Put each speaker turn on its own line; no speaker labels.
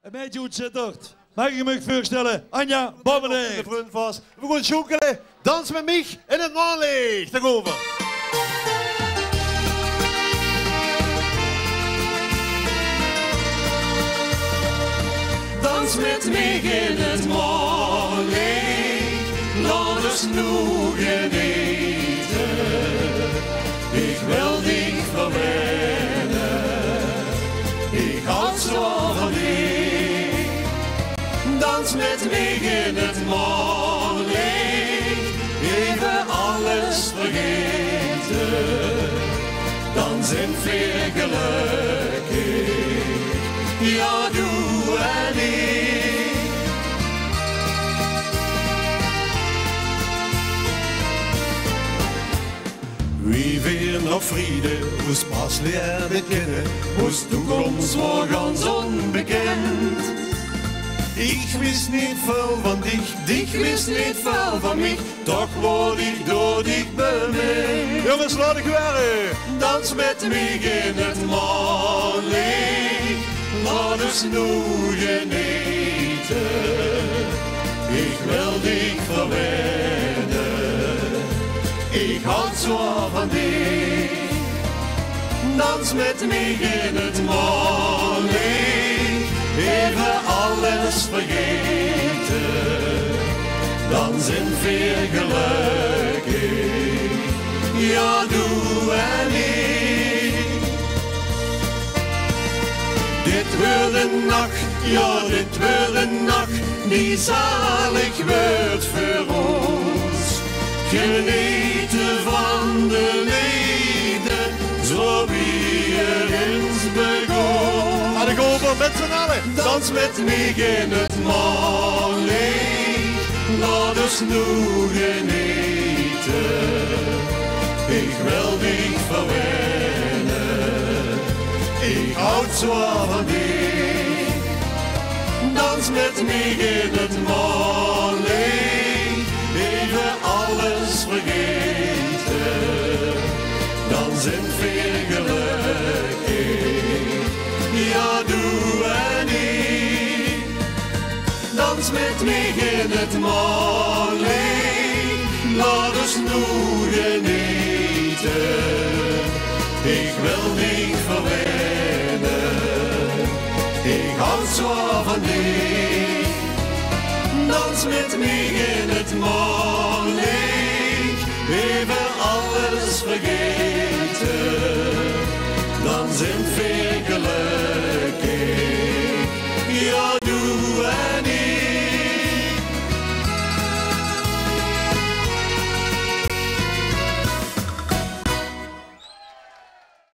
Een meisje ontzettend. Mag ik me voorstellen? Anja Babbelig.
We gaan zoeken. Dans met mij in het maanlicht. Daarover.
Dans met mij in het maanlicht. Laat ons nu genieten. Ik wil dich verwennen. Ik houd zo van dich. Dans met mij in het maanlicht. Even alles vergeten. Dan zijn we gelukkig. Ja, doe en ik.
Wie weer nog vrede, moest pas leren kennen, moest toekomst voor ganz onbekend. Ik wist niet veel van dich wist niet veel van mij, toch word ik door dich bemind.
Jongens, laat ik werken.
Dans met mij in het maanlicht, laat ons nu genieten. Ik wil dich verwennen, ik houd zo van dich. Dans met mij in het maanlicht, even alles vergeten. Dan zijn we gelukkig, ja doe en ik. Dit wordt een nacht, ja dit wordt een nacht, die zalig wordt voor ons. Genieten van de liefde, zo wie er eens begon.
Ga ik over met z'n allen.
Dans met mij in het maanlicht, laat ons nu genieten. Ik wil dich verwennen, ik houd zo van dich. Dans met mij in het maanlicht, even alles vergeten. Dan zijn we gelukkig, ja doe en ik. Dans met mij in het maanlicht, laat ons nu genieten. Ik wil dich verwennen, ik houd zo van dich. Dans met mij in het maanlicht, even alles vergeten. Dan zijn we